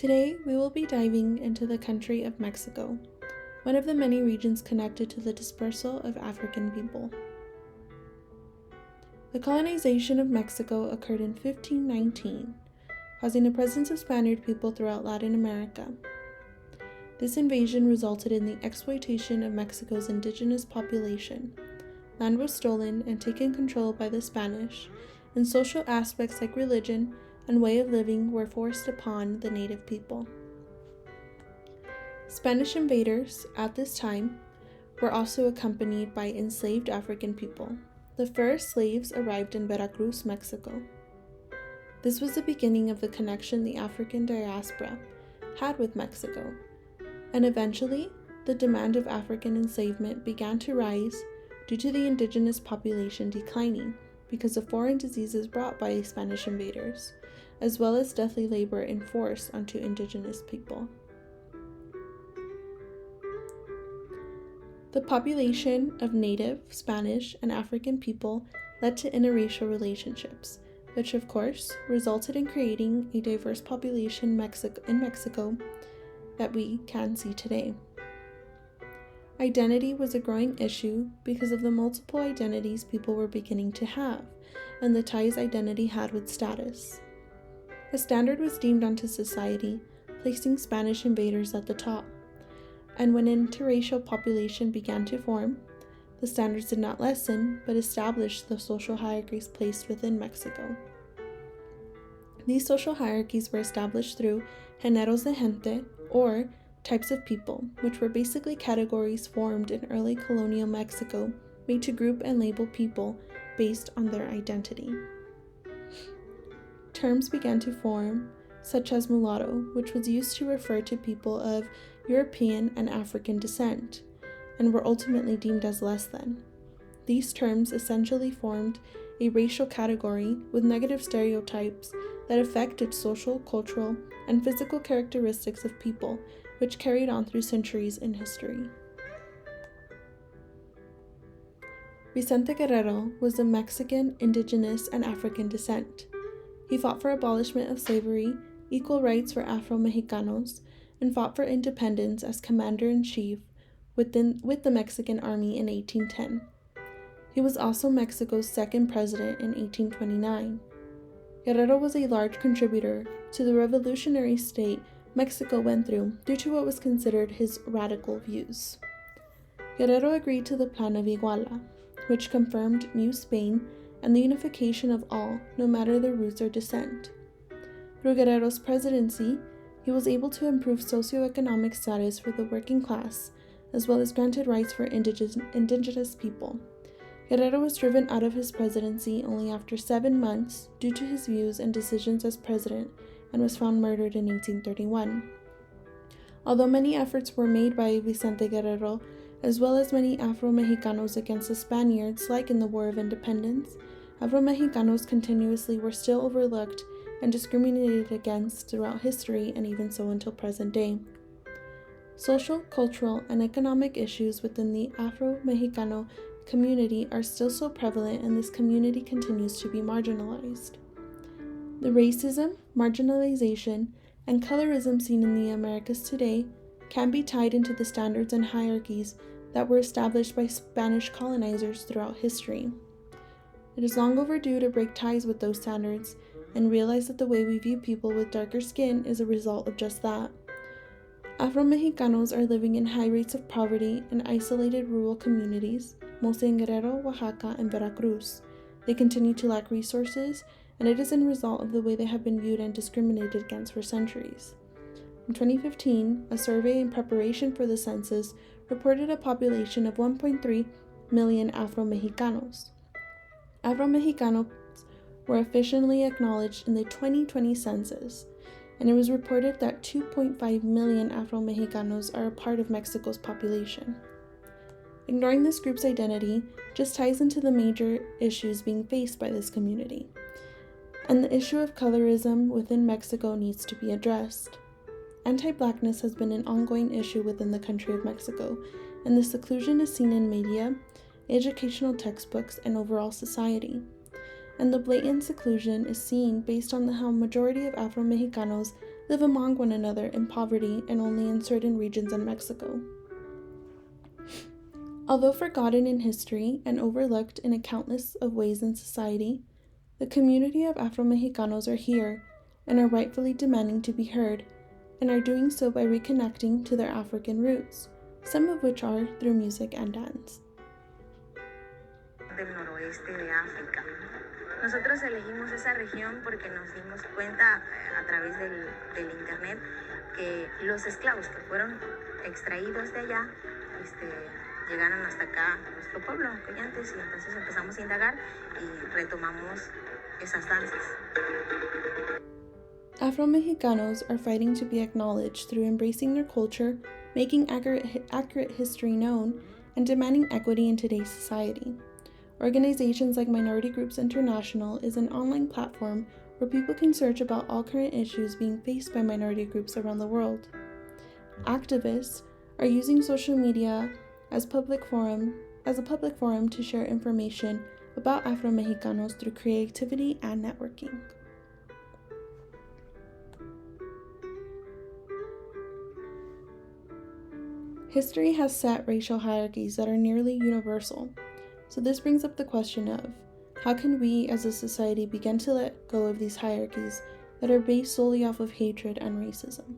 Today, we will be diving into the country of Mexico, one of the many regions connected to the dispersal of African people. The colonization of Mexico occurred in 1519, causing a presence of Spaniard people throughout Latin America. This invasion resulted in the exploitation of Mexico's indigenous population. Land was stolen and taken control by the Spanish, and social aspects like religion and way of living were forced upon the native people. Spanish invaders at this time were also accompanied by enslaved African people. The first slaves arrived in Veracruz, Mexico. This was the beginning of the connection the African diaspora had with Mexico, and eventually the demand of African enslavement began to rise due to the indigenous population declining because of foreign diseases brought by Spanish invaders, as well as deathly labor enforced onto indigenous people. The population of native, Spanish, and African people led to interracial relationships, which of course resulted in creating a diverse population in Mexico that we can see today. Identity was a growing issue because of the multiple identities people were beginning to have, and the ties identity had with status. A standard was deemed onto society, placing Spanish invaders at the top. And when an interracial population began to form, the standards did not lessen, but established the social hierarchies placed within Mexico. These social hierarchies were established through géneros de gente, or types of people, which were basically categories formed in early colonial Mexico made to group and label people based on their identity. Terms began to form, such as mulatto, which was used to refer to people of European and African descent, and were ultimately deemed as less than. These terms essentially formed a racial category with negative stereotypes that affected social, cultural, and physical characteristics of people, which carried on through centuries in history. Vicente Guerrero was of Mexican, indigenous, and African descent. He fought for abolishment of slavery, equal rights for Afro-Mexicanos, and fought for independence as commander-in-chief with the Mexican army in 1810. He was also Mexico's second president in 1829. Guerrero was a large contributor to the revolutionary state Mexico went through due to what was considered his radical views. Guerrero agreed to the Plan of Iguala, which confirmed New Spain and the unification of all, no matter their roots or descent. Through Guerrero's presidency, he was able to improve socioeconomic status for the working class, as well as granted rights for indigenous people. Guerrero was driven out of his presidency only after 7 months due to his views and decisions as president, and was found murdered in 1831. Although many efforts were made by Vicente Guerrero, as well as many Afro-Mexicanos against the Spaniards, like in the War of Independence, Afro-Mexicanos continuously were still overlooked and discriminated against throughout history, and even so until present day. Social, cultural, and economic issues within the Afro-Mexicano community are still so prevalent, and this community continues to be marginalized. The racism, marginalization, and colorism seen in the Americas today can be tied into the standards and hierarchies that were established by Spanish colonizers throughout history. It is long overdue to break ties with those standards and realize that the way we view people with darker skin is a result of just that. Afro-Mexicanos are living in high rates of poverty in isolated rural communities, mostly in Guerrero, Oaxaca, and Veracruz. They continue to lack resources, and it is a result of the way they have been viewed and discriminated against for centuries. In 2015, a survey in preparation for the census reported a population of 1.3 million Afro-Mexicanos. Afro-Mexicanos were officially acknowledged in the 2020 census, and it was reported that 2.5 million Afro-Mexicanos are a part of Mexico's population. Ignoring this group's identity just ties into the major issues being faced by this community, and the issue of colorism within Mexico needs to be addressed. Anti-Blackness has been an ongoing issue within the country of Mexico, and the seclusion is seen in media, educational textbooks, and overall society. and the blatant seclusion is seen based on how majority of Afro-Mexicanos live among one another in poverty and only in certain regions in Mexico. Although forgotten in history and overlooked in a countless of ways in society, the community of Afro-Mexicanos are here and are rightfully demanding to be heard, and are doing so by reconnecting to their African roots, some of which are through music and dance. Del noroeste de África. Nosotros elegimos esa región porque nos dimos cuenta a través del internet que los esclavos que fueron extraídos de allá llegaron hasta acá, nuestro pueblo, Coyantes, y entonces empezamos a indagar y retomamos esas danzas. Afro-Mexicanos are fighting to be acknowledged through embracing their culture, making accurate history known, and demanding equity in today's society. Organizations like Minority Groups International is an online platform where people can search about all current issues being faced by minority groups around the world. Activists are using social media as a public forum to share information about Afro-Mexicanos through creativity and networking. History has set racial hierarchies that are nearly universal. So this brings up the question of, how can we as a society begin to let go of these hierarchies that are based solely off of hatred and racism?